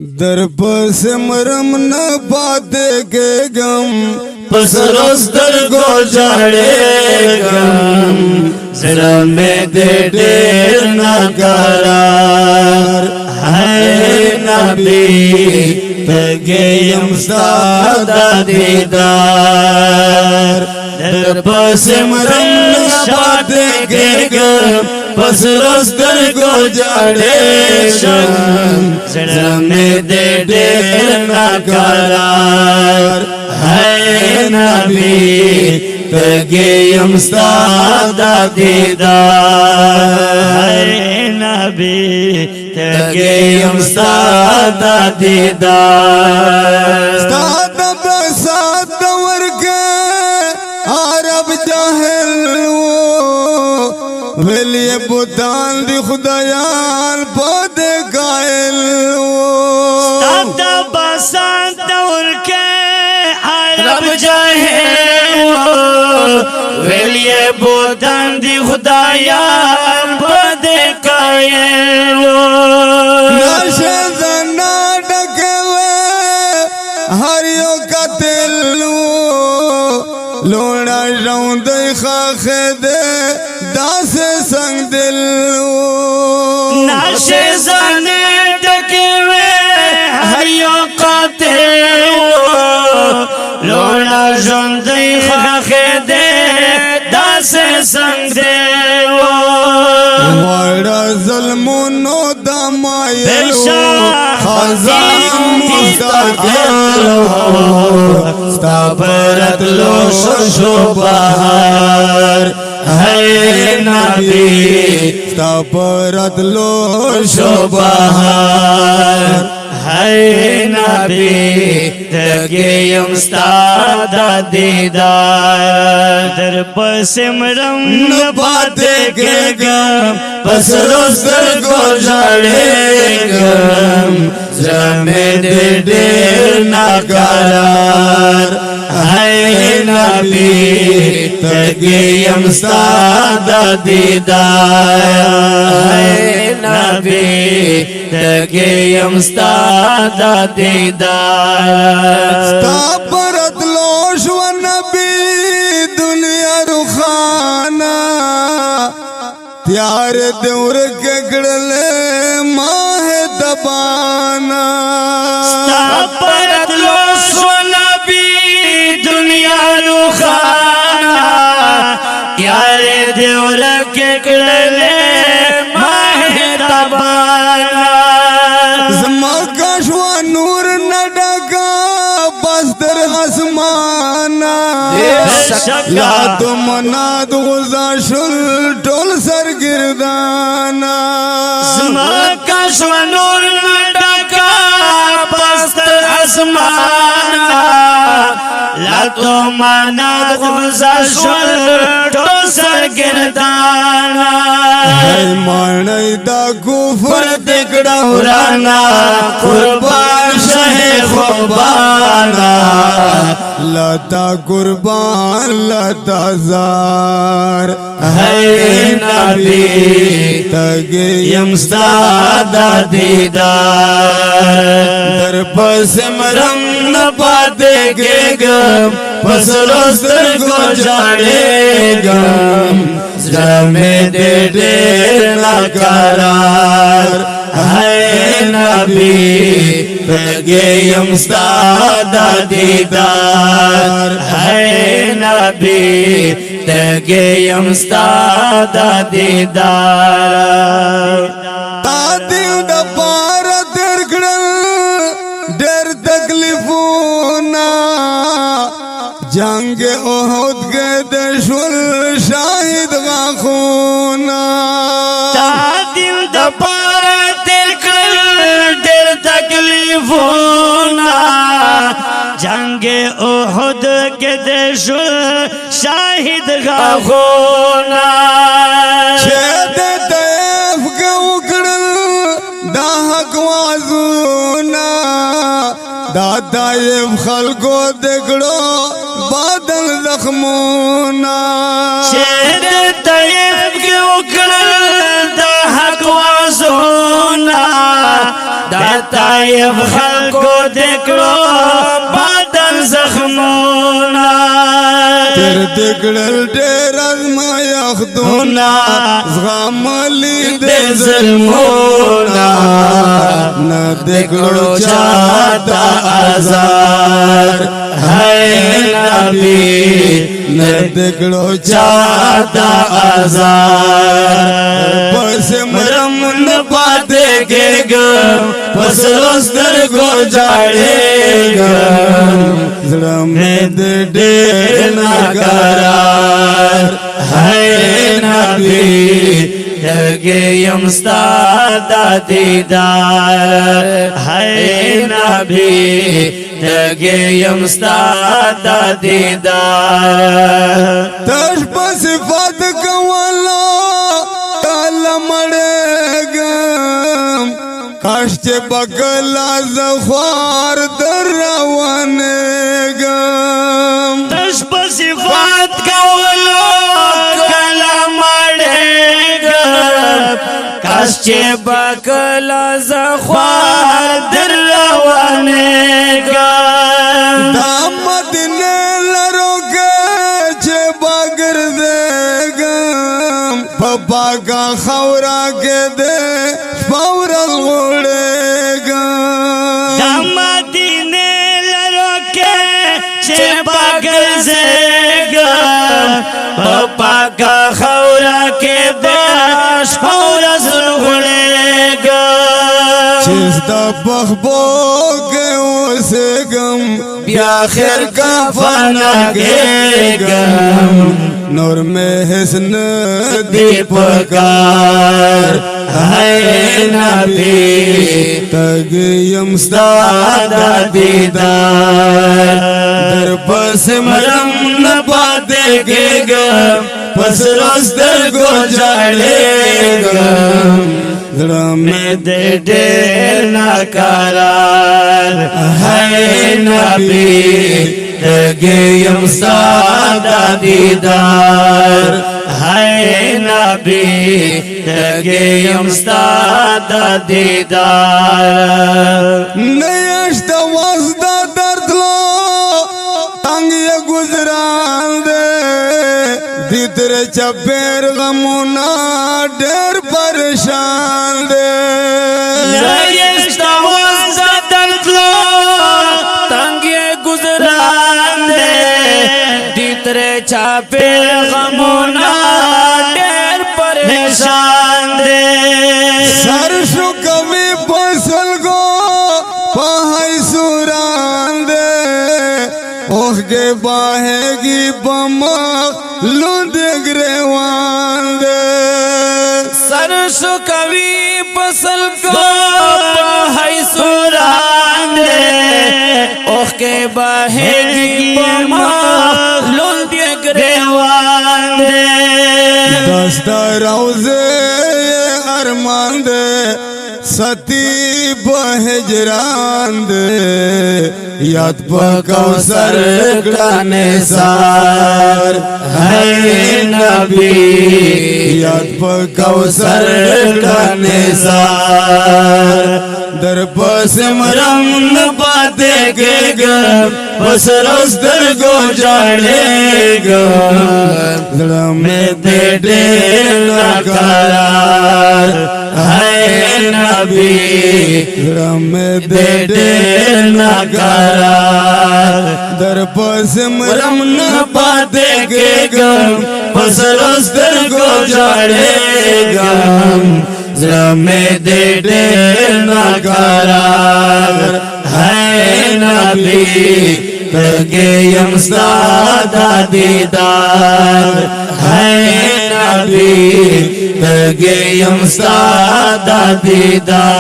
در پس مرم نہ پاتے کے غم پس رستر کو جاڑے گم زرا میں دے دیر نہ قرار ہے نبی تگیم سادہ دیدار در پس مرم نہ پاتے کے غم پس رستر کو جاڑے گم زرا میں دے دیر نہ قرار ہے نبی تگیم سادہ دیدار ہے نبی تگیم سادہ دیدار سادہ بسات ورگے عرب جاہل ویلی بوتان دی خدایان پودے قائل سادہ بسات ورگے عرب جاہل ویلی بوتان دی خدایان پودے قائل نشے زنا ڈکے وے ہریو قتل لونا روند خاخ دے داس سنگ دل نشے زنا ڈکے وے ہریو قتل لونا روند خاخ دے داس سنگ دے وڑا ظلمونو دا مائلو خزان مستقل ستا برت لو شو بہار ہے نبی ستا پرت لو شو بہار ہے نبی تگیم ستا دیدار در پس مرم نہ پاتے کے غم پس رستر کو جاڑے گم زرا میں دے دیر نہ قرار ہے نبی تگیم سادہ دیدار ہے نبی تگیم سادہ دیدار ستا پرت لوش و نبی دنیا رخانا تیار دور کے گڑلے ماہ دبانا ستا پرت لوش و نبی دنیا رخانا یار دیور کے گڑلے ماہ دبانا زمکش و نور نڈگا بستر آسمانا لا تو مناد غزاشل ٹول سرگردانا زمکش و نور نڈگا بستر آسمانا لا تو مناد غزاشل ٹول سرگردانا ہے مانی دا کفر دکڑا ورانا قربان شہ خوبانا لتا قربان لتا زار ہے نبی تگیم سادہ دیدار در پس مرم نہ پاتے کے غم پس رستر کو جاڑے گم زرا میں دے دیر نہ قرار ہے نبی تگیم سادہ دیدار ہے نبی تگیم سادہ دیدار تا دیو دا پار در گڑل در تکلیفونا جنگ احد کے دشول شاہد غاخونا دل دپارا دل کر دل تکلیفونا جنگ احد کے دیشو شاہد غاخونا شہد طیف کے اکڑل دا حق وازونا دا طیف خلقو دکڑو بادل زخمونا شہد طیف کے اکڑل دا حق وازونا دا طائف خلقو دکڑو بدن زخمونا تر دکڑل دیر ازما یخدونا زغاملی دے ظلمونا نا دکڑو چاہتا آزار ہے نبی نا دکڑو چاہتا آزار پس مرم پاتے گے گا پس رستر کو جاڑے گا زڑم دے دیر ناقرار ہے نبی لگے یمستادا دیدار ہے نبی لگے یمستادا دیدار تش پس فات کولا تال مڑے گم کاشت بگلا زخوار در روانے گم تش صفات کولو کلا مڑے گا کاش چه بکلا زخوار در روانے گا دامت نے لرو کے چه باگر دے گم پپا کا خورا کے دے فورل غوڑے گم مدینے لرو کے چه باگر زیگا پپا کا خورا کے داش خورا زلغڑے گا چیز دا بخبو کے اسے گم بیا خیر کا فنا گے گم نور میں حسن دیپکار ہے نبی تگ یمستا دادا دیدار در پس مرم نپا دے گے گا پس رستر کو جاڑے گا میں دے دیر ناکارار ہے نبی لگے یمسادا دیدار ہے نبی لگے یمسادا دیدار نیشت واسدہ درد لو تنگ یہ گزران دے دیتر چپیر غمونا دیر پریشان دے نیشت واسدہ درد لو تنگ یہ گزران دے دیتر چپیر غمونا دیر پریشان دے سرشو کبھی پسل گو پہائی سوران دے اوہ کے باہے گی بمخ لند گریوان دے سرشو کبھی پسل کو ہے سوران دے اوہ کے باہے گی بمخ لند گریوان دے دستا روزے ارمان دے ستی بہجران دے یاد پکو سر گلانے سار ہے نبی یاد پکو سر گلانے سار در پس مرم نپا دے گے گا پس رستر کو جاڑے گا میں دے دیر ناکارار ہے نبی میں دے دیر ناکارار در پس مرم نپا دے گے گا پس رستر کو جاڑے گا میں دے دیر ناکارار ہے نبی لگے یمسادا دیدار ہے نبی لگے یمسادا دیدار